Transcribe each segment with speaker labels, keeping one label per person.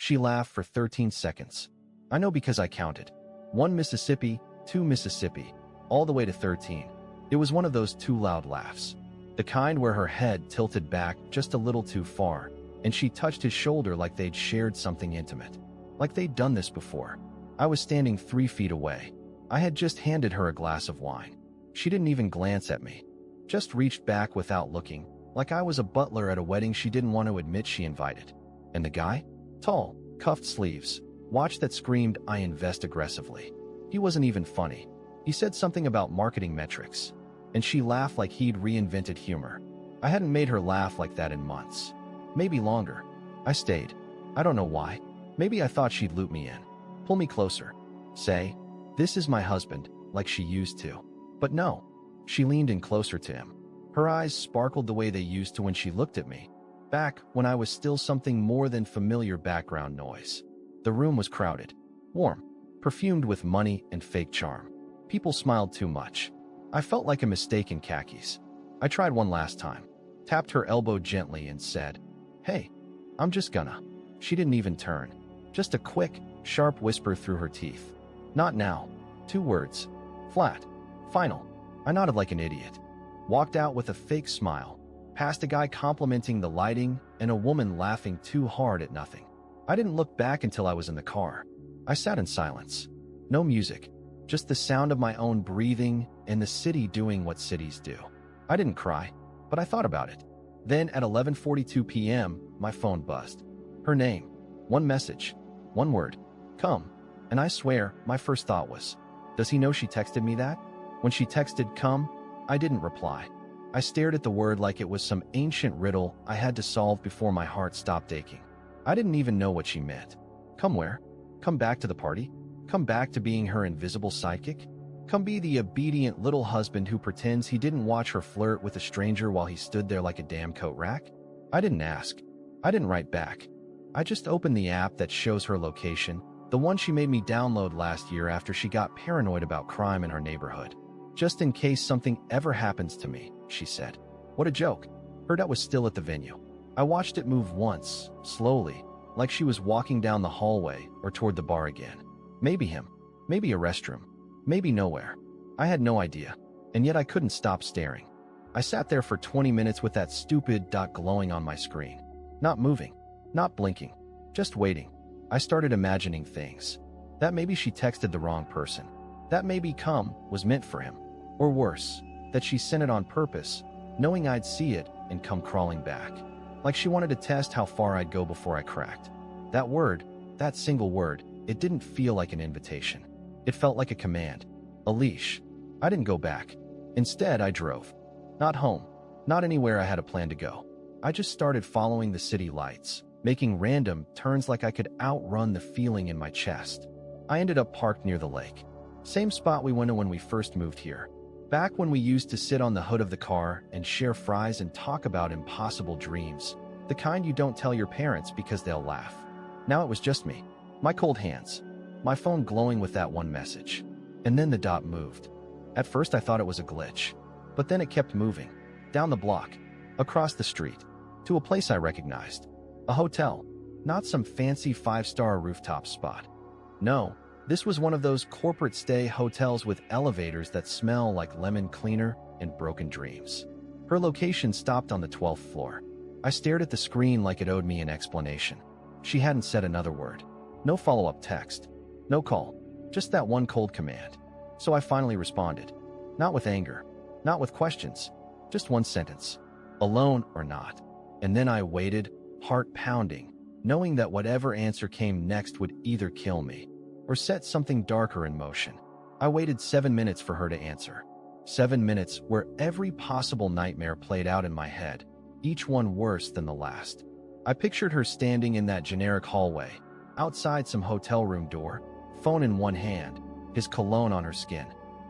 Speaker 1: She laughed for 13 seconds. I know because I counted. 1 Mississippi, 2 Mississippi, all the way to 13. It was one of those too loud laughs. The kind where her head tilted back just a little too far, and she touched his shoulder like they'd shared something intimate. Like they'd done this before. I was standing 3 feet away. I had just handed her a glass of wine. She didn't even glance at me. Just reached back without looking, like I was a butler at a wedding she didn't want to admit she invited. And the guy? Tall, cuffed sleeves, watch that screamed, "I invest aggressively." He wasn't even funny. He said something about marketing metrics, and she laughed like he'd reinvented humor. I hadn't made her laugh like that in months. Maybe longer. I stayed. I don't know why. Maybe I thought she'd loop me in. Pull me closer. Say, "This is my husband," like she used to. But no. She leaned in closer to him. Her eyes sparkled the way they used to when she looked at me. Back when I was still something more than familiar background noise. The room was crowded. Warm. Perfumed with money and fake charm. People smiled too much. I felt like a mistake in khakis. I tried one last time. Tapped her elbow gently and said, "Hey, I'm just gonna." She didn't even turn. Just a quick, sharp whisper through her teeth. "Not now." 2 words. Flat. Final. I nodded like an idiot. Walked out with a fake smile. Past a guy complimenting the lighting and a woman laughing too hard at nothing. I didn't look back until I was in the car. I sat in silence. No music. Just the sound of my own breathing and the city doing what cities do. I didn't cry, but I thought about it. Then at 11:42 p.m., my phone buzzed. Her name. 1 message. 1 word. "Come." And I swear, my first thought was, does he know she texted me that? When she texted "come," I didn't reply. I stared at the word like it was some ancient riddle I had to solve before my heart stopped aching. I didn't even know what she meant. Come where? Come back to the party? Come back to being her invisible sidekick? Come be the obedient little husband who pretends he didn't watch her flirt with a stranger while he stood there like a damn coat rack? I didn't ask. I didn't write back. I just opened the app that shows her location, the one she made me download last year after she got paranoid about crime in her neighborhood. "Just in case something ever happens to me," she said. What a joke. Her dad was still at the venue. I watched it move once, slowly, like she was walking down the hallway or toward the bar again. Maybe him. Maybe a restroom. Maybe nowhere. I had no idea, and yet I couldn't stop staring. I sat there for 20 minutes with that stupid dot glowing on my screen. Not moving. Not blinking. Just waiting. I started imagining things. That maybe she texted the wrong person. That maybe "come" was meant for him. Or worse, that she sent it on purpose, knowing I'd see it and come crawling back. Like she wanted to test how far I'd go before I cracked. That word, that single word, it didn't feel like an invitation. It felt like a command. A leash. I didn't go back. Instead, I drove. Not home. Not anywhere I had a plan to go. I just started following the city lights, making random turns like I could outrun the feeling in my chest. I ended up parked near the lake. Same spot we went to when we first moved here. Back when we used to sit on the hood of the car and share fries and talk about impossible dreams. The kind you don't tell your parents because they'll laugh. Now it was just me. My cold hands. My phone glowing with that 1 message. And then the dot moved. At first I thought it was a glitch. But then it kept moving. Down the block. Across the street. To a place I recognized. A hotel. Not some fancy 5-star rooftop spot. No. This was one of those corporate stay hotels with elevators that smell like lemon cleaner and broken dreams. Her location stopped on the 12th floor. I stared at the screen like it owed me an explanation. She hadn't said another word. No follow-up text. No call. Just that one cold command. So I finally responded. Not with anger. Not with questions. Just 1 sentence. Alone or not. And then I waited, heart pounding, knowing that whatever answer came next would either kill me or set something darker in motion. I waited 7 minutes for her to answer. 7 minutes where every possible nightmare played out in my head, each one worse than the last. I pictured her standing in that generic hallway, outside some hotel room door, phone in one hand, his cologne on her skin.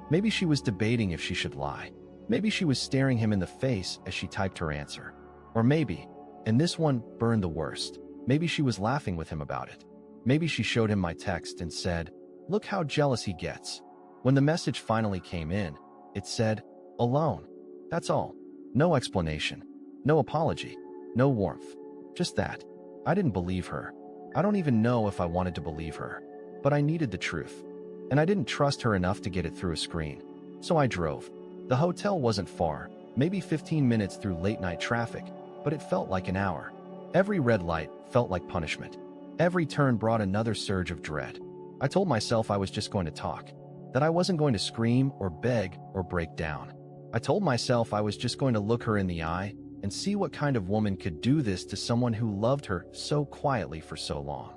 Speaker 1: Maybe she was debating if she should lie. Maybe she was staring him in the face as she typed her answer. Or maybe, and this one burned the worst, maybe she was laughing with him about it. Maybe she showed him my text and said, "Look how jealous he gets." When the message finally came in, it said, "Alone." That's all. No explanation. No apology. No warmth. Just that. I didn't believe her. I don't even know if I wanted to believe her, but I needed the truth. And I didn't trust her enough to get it through a screen. So I drove. The hotel wasn't far, maybe 15 minutes through late-night traffic, but it felt like an hour. Every red light felt like punishment. Every turn brought another surge of dread. I told myself I was just going to talk, that I wasn't going to scream or beg or break down. I told myself I was just going to look her in the eye and see what kind of woman could do this to someone who loved her so quietly for so long.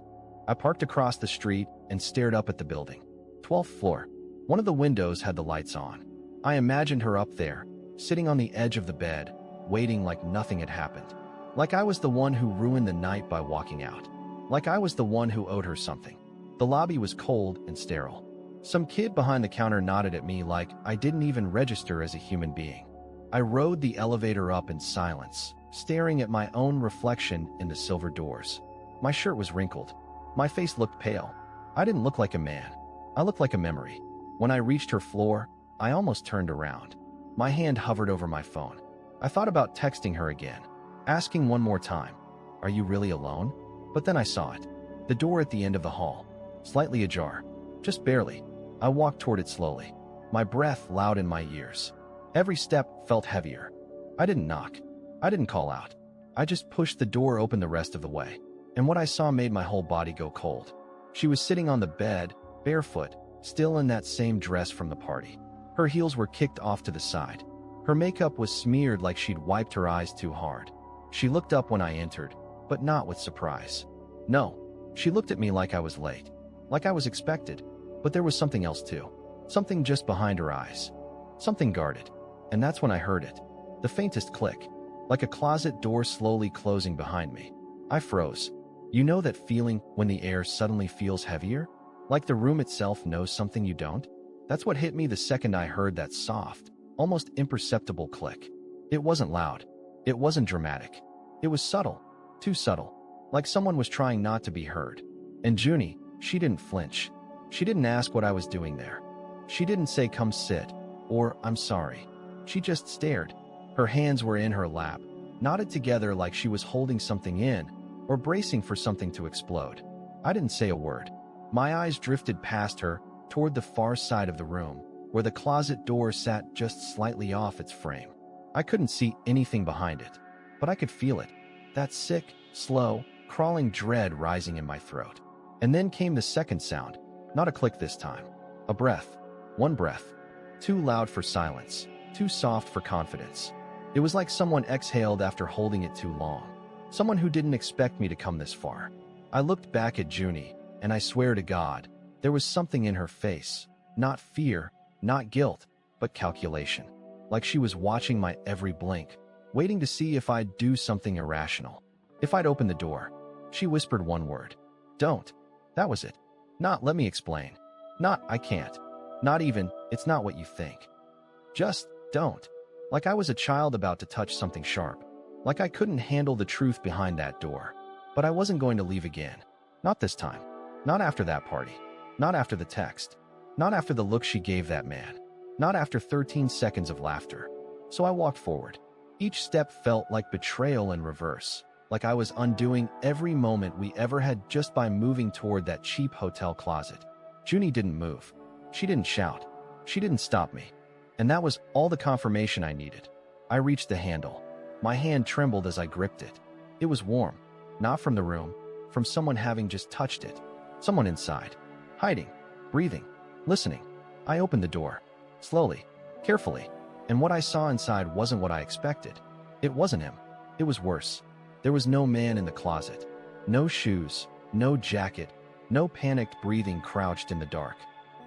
Speaker 1: I parked across the street and stared up at the building. 12th floor. One of the windows had the lights on. I imagined her up there, sitting on the edge of the bed, waiting like nothing had happened. Like I was the one who ruined the night by walking out. Like I was the one who owed her something. The lobby was cold and sterile. Some kid behind the counter nodded at me like I didn't even register as a human being. I rode the elevator up in silence, staring at my own reflection in the silver doors. My shirt was wrinkled. My face looked pale. I didn't look like a man. I looked like a memory. When I reached her floor, I almost turned around. My hand hovered over my phone. I thought about texting her again, asking one more time, "Are you really alone?" But then I saw it. The door at the end of the hall, slightly ajar, just barely. I walked toward it slowly, my breath loud in my ears. Every step felt heavier. I didn't knock. I didn't call out. I just pushed the door open the rest of the way. And what I saw made my whole body go cold. She was sitting on the bed, barefoot, still in that same dress from the party. Her heels were kicked off to the side. Her makeup was smeared like she'd wiped her eyes too hard. She looked up when I entered, but not with surprise. No, she looked at me like I was late, like I was expected. But there was something else too. Something just behind her eyes. Something guarded. And that's when I heard it. The faintest click, like a closet door slowly closing behind me. I froze. You know that feeling when the air suddenly feels heavier? Like the room itself knows something you don't? That's what hit me the second I heard that soft, almost imperceptible click. It wasn't loud. It wasn't dramatic. It was subtle. Too subtle. Like someone was trying not to be heard. And Junie, she didn't flinch. She didn't ask what I was doing there. She didn't say, "Come sit," or "I'm sorry." She just stared. Her hands were in her lap, knotted together like she was holding something in, or bracing for something to explode. I didn't say a word. My eyes drifted past her, toward the far side of the room, where the closet door sat just slightly off its frame. I couldn't see anything behind it, but I could feel it. That sick, slow, crawling dread rising in my throat. And then came the second sound. Not a click this time. A breath. One breath. Too loud for silence. Too soft for confidence. It was like someone exhaled after holding it too long. Someone who didn't expect me to come this far. I looked back at Junie, and I swear to God, there was something in her face. Not fear, not guilt, but calculation. Like she was watching my every blink, waiting to see if I'd do something irrational. If I'd open the door. She whispered one word. "Don't." That was it. Not "let me explain." Not "I can't." Not even "it's not what you think." Just "don't." Like I was a child about to touch something sharp. Like I couldn't handle the truth behind that door. But I wasn't going to leave again. Not this time. Not after that party. Not after the text. Not after the look she gave that man. Not after 13 seconds of laughter. So I walked forward. Each step felt like betrayal in reverse. Like I was undoing every moment we ever had just by moving toward that cheap hotel closet. Junie didn't move. She didn't shout. She didn't stop me. And that was all the confirmation I needed. I reached the handle. My hand trembled as I gripped it. It was warm. Not from the room. From someone having just touched it. Someone inside. Hiding. Breathing. Listening. I opened the door. Slowly. Carefully. And what I saw inside wasn't what I expected. It wasn't him. It was worse. There was no man in the closet. No shoes. No jacket. No panicked breathing crouched in the dark.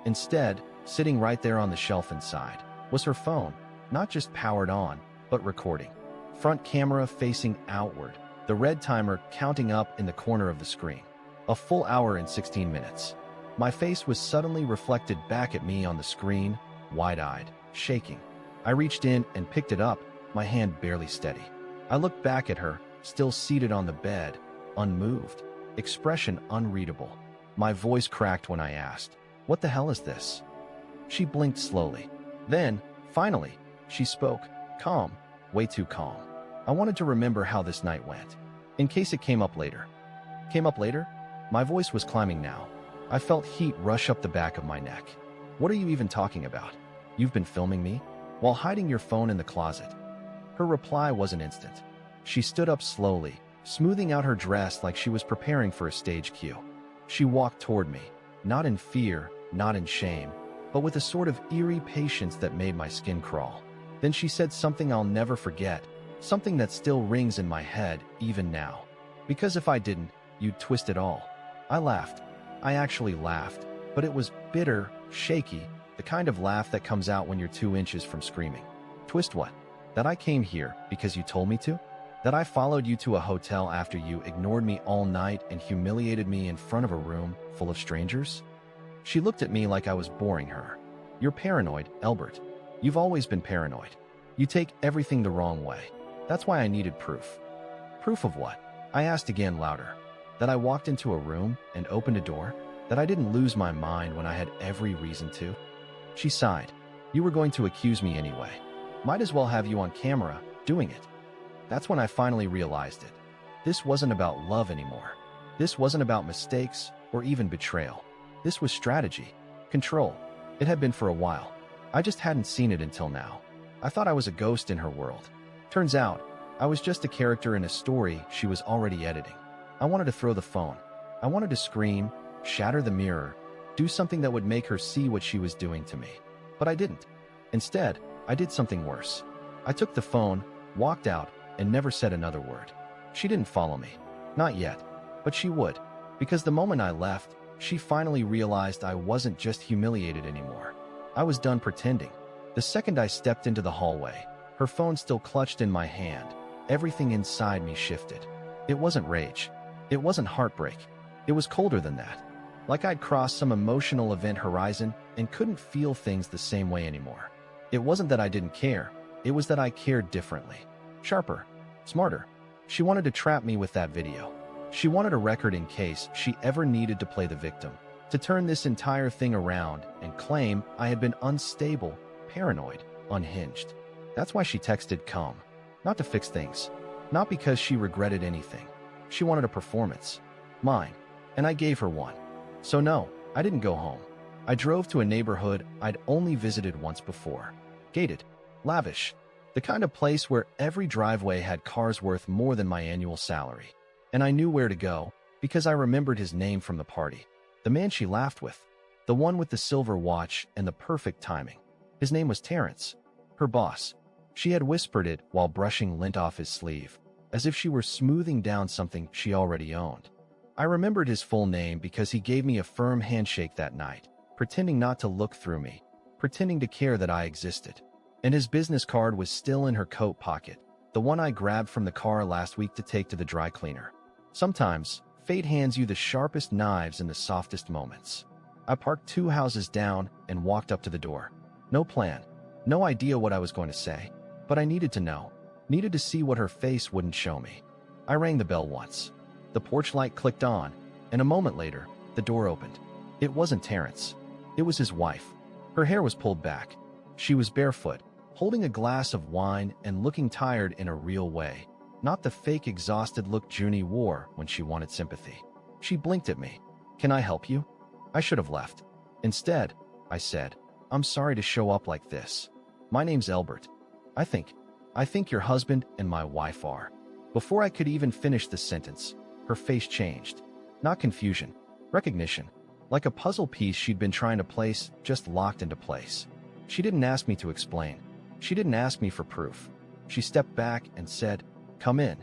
Speaker 1: Instead, sitting right there on the shelf inside, was her phone, not just powered on, but recording. Front camera facing outward, the red timer counting up in the corner of the screen. A full hour and 16 minutes. My face was suddenly reflected back at me on the screen, wide-eyed, shaking. I reached in and picked it up, my hand barely steady. I looked back at her, still seated on the bed, unmoved, expression unreadable. My voice cracked when I asked, "What the hell is this?" She blinked slowly. Then, finally, she spoke, calm, way too calm. I wanted to remember how this night went, in case it came up later. Came up later? My voice was climbing now. I felt heat rush up the back of my neck. What are you even talking about? You've been filming me? While hiding your phone in the closet? Her reply wasn't instant. She stood up slowly, smoothing out her dress like she was preparing for a stage cue. She walked toward me, not in fear, not in shame, but with a sort of eerie patience that made my skin crawl. Then she said something I'll never forget, something that still rings in my head even now. Because if I didn't, you'd twist it all. I laughed. I actually laughed, but it was bitter, shaky, the kind of laugh that comes out when you're 2 inches from screaming. Twist what? That I came here because you told me to? That I followed you to a hotel after you ignored me all night and humiliated me in front of a room full of strangers? She looked at me like I was boring her. You're paranoid, Elbert. You've always been paranoid. You take everything the wrong way. That's why I needed proof. Proof of what? I asked again louder. That I walked into a room and opened a door? That I didn't lose my mind when I had every reason to? She sighed. You were going to accuse me anyway. Might as well have you on camera, doing it. That's when I finally realized it. This wasn't about love anymore. This wasn't about mistakes or even betrayal. This was strategy, control. It had been for a while. I just hadn't seen it until now. I thought I was a ghost in her world. Turns out, I was just a character in a story she was already editing. I wanted to throw the phone. I wanted to scream, shatter the mirror, do something that would make her see what she was doing to me. But I didn't. Instead, I did something worse. I took the phone, walked out, and never said another word. She didn't follow me. Not yet. But she would. Because the moment I left, she finally realized I wasn't just humiliated anymore. I was done pretending. The second I stepped into the hallway, her phone still clutched in my hand, everything inside me shifted. It wasn't rage. It wasn't heartbreak. It was colder than that. Like I'd crossed some emotional event horizon and couldn't feel things the same way anymore. It wasn't that I didn't care. It was that I cared differently. Sharper. Smarter. She wanted to trap me with that video. She wanted a record in case she ever needed to play the victim, to turn this entire thing around and claim I had been unstable, paranoid, unhinged. That's why she texted come. Not to fix things. Not because she regretted anything. She wanted a performance. Mine. And I gave her one. So no, I didn't go home. I drove to a neighborhood I'd only visited once before. Gated. Lavish. The kind of place where every driveway had cars worth more than my annual salary. And I knew where to go because I remembered his name from the party. The man she laughed with. The one with the silver watch and the perfect timing. His name was Terrence. Her boss. She had whispered it while brushing lint off his sleeve, as if she were smoothing down something she already owned. I remembered his full name because he gave me a firm handshake that night, pretending not to look through me, pretending to care that I existed. And his business card was still in her coat pocket, the one I grabbed from the car last week to take to the dry cleaner. Sometimes, fate hands you the sharpest knives in the softest moments. I parked 2 houses down and walked up to the door. No plan, no idea what I was going to say, but I needed to know, needed to see what her face wouldn't show me. I rang the bell once. The porch light clicked on, and a moment later, the door opened. It wasn't Terrence. It was his wife. Her hair was pulled back. She was barefoot, holding a glass of wine and looking tired in a real way, not the fake exhausted look Junie wore when she wanted sympathy. She blinked at me. Can I help you? I should have left. Instead, I said, I'm sorry to show up like this. My name's Elbert. I think your husband and my wife are. Before I could even finish the sentence, her face changed. Not confusion, recognition. Like a puzzle piece she'd been trying to place, just locked into place. She didn't ask me to explain. She didn't ask me for proof. She stepped back and said, come in.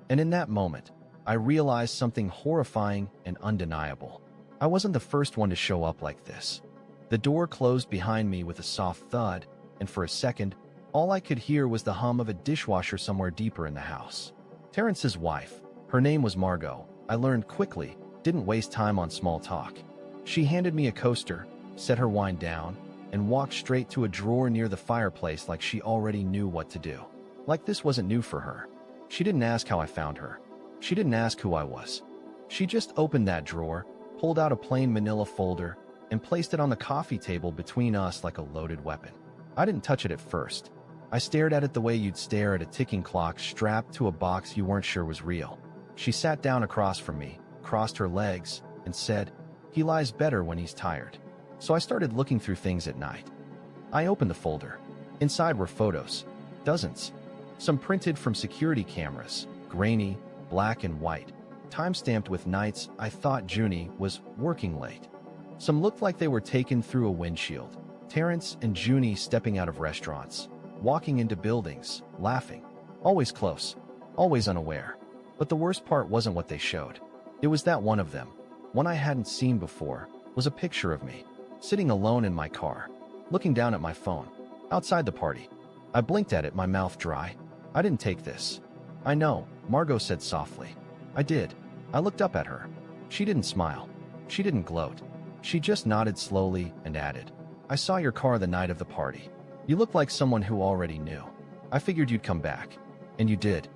Speaker 1: And in that moment, I realized something horrifying and undeniable. I wasn't the first one to show up like this. The door closed behind me with a soft thud, and for a second, all I could hear was the hum of a dishwasher somewhere deeper in the house. Terrence's wife, her name was Margot, I learned quickly, didn't waste time on small talk. She handed me a coaster, set her wine down, and walked straight to a drawer near the fireplace like she already knew what to do. Like this wasn't new for her. She didn't ask how I found her. She didn't ask who I was. She just opened that drawer, pulled out a plain manila folder, and placed it on the coffee table between us like a loaded weapon. I didn't touch it at first. I stared at it the way you'd stare at a ticking clock strapped to a box you weren't sure was real. She sat down across from me, crossed her legs, and said, "He lies better when he's tired." So I started looking through things at night. I opened the folder. Inside were photos, dozens. Some printed from security cameras, grainy, black and white, time-stamped with nights I thought Junie was working late. Some looked like they were taken through a windshield. Terrence and Junie stepping out of restaurants, walking into buildings, laughing. Always close, always unaware. But the worst part wasn't what they showed. It was that one of them, one I hadn't seen before, was a picture of me, sitting alone in my car, looking down at my phone, outside the party. I blinked at it, my mouth dry. I didn't take this. "I know," Margot said softly. I did. I looked up at her. She didn't smile. She didn't gloat. She just nodded slowly and added, "I saw your car the night of the party. You look like someone who already knew. I figured you'd come back. And you did."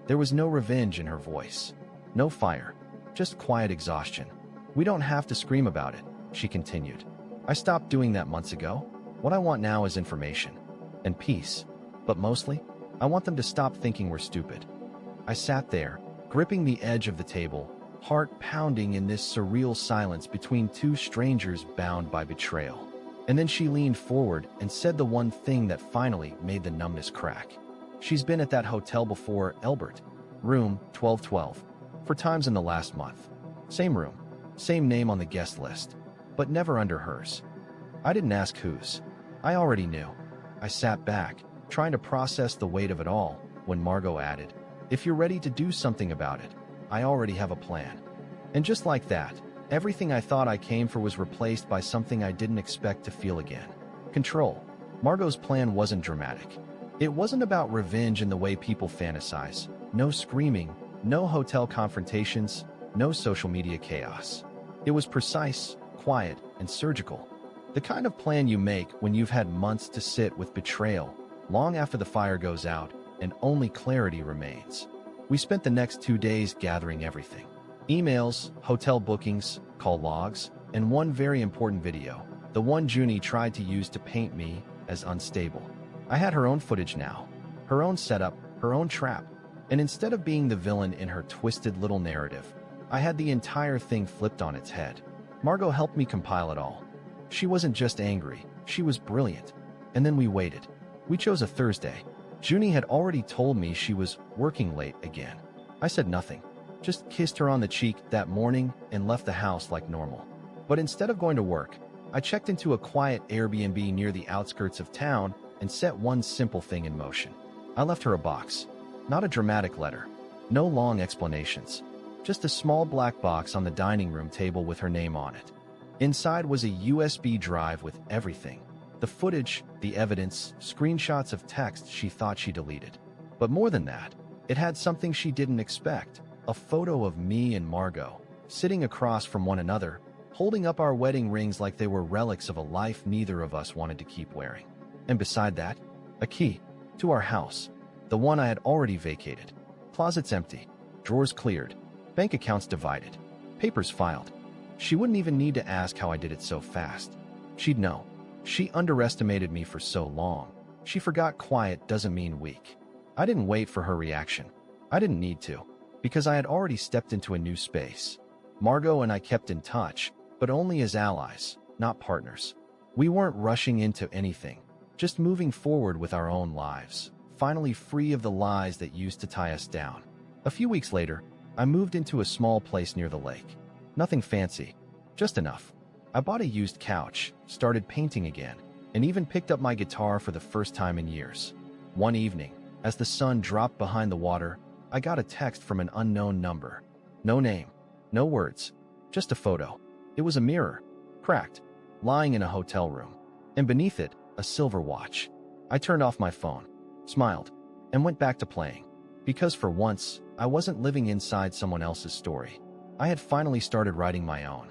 Speaker 1: There was no revenge in her voice. No fire. Just quiet exhaustion. "We don't have to scream about it," she continued. "I stopped doing that months ago. What I want now is information. And peace. But mostly, I want them to stop thinking we're stupid." I sat there, gripping the edge of the table, heart pounding in this surreal silence between two strangers bound by betrayal. And then she leaned forward and said the one thing that finally made the numbness crack. "She's been at that hotel before, Elbert. Room 1212. 4 times in the last month. Same room, same name on the guest list, but never under hers." I didn't ask whose. I already knew. I sat back, trying to process the weight of it all, when Margot added, "If you're ready to do something about it, I already have a plan." And just like that, everything I thought I came for was replaced by something I didn't expect to feel again. Control. Margot's plan wasn't dramatic. It wasn't about revenge in the way people fantasize. No screaming, no hotel confrontations, no social media chaos. It was precise, quiet, and surgical. The kind of plan you make when you've had months to sit with betrayal, long after the fire goes out, and only clarity remains. We spent the next 2 days gathering everything. Emails, hotel bookings, call logs, and one very important video, the one Junie tried to use to paint me as unstable. I had her own footage now, her own setup, her own trap, and instead of being the villain in her twisted little narrative, I had the entire thing flipped on its head. Margot helped me compile it all. She wasn't just angry, she was brilliant. And then we waited. We chose a Thursday. Junie had already told me she was working late again. I said nothing, just kissed her on the cheek that morning and left the house like normal. But instead of going to work, I checked into a quiet Airbnb near the outskirts of town and set one simple thing in motion. I left her a box. Not a dramatic letter. No long explanations. Just a small black box on the dining room table with her name on it. Inside was a USB drive with everything. The footage, the evidence, screenshots of texts she thought she deleted. But more than that, it had something she didn't expect. A photo of me and Margot, sitting across from one another, holding up our wedding rings like they were relics of a life neither of us wanted to keep wearing. And beside that, a key to our house, the one I had already vacated. Closets empty, drawers cleared, bank accounts divided, papers filed. She wouldn't even need to ask how I did it so fast. She'd know. She underestimated me for so long. She forgot quiet doesn't mean weak. I didn't wait for her reaction. I didn't need to, because I had already stepped into a new space. Margot and I kept in touch, but only as allies, not partners. We weren't rushing into anything, just moving forward with our own lives, finally free of the lies that used to tie us down. A few weeks later, I moved into a small place near the lake. Nothing fancy, just enough. I bought a used couch, started painting again, and even picked up my guitar for the first time in years. One evening, as the sun dropped behind the water, I got a text from an unknown number. No name, no words, just a photo. It was a mirror, cracked, lying in a hotel room, and beneath it, a silver watch. I turned off my phone, smiled, and went back to playing. Because for once, I wasn't living inside someone else's story. I had finally started writing my own.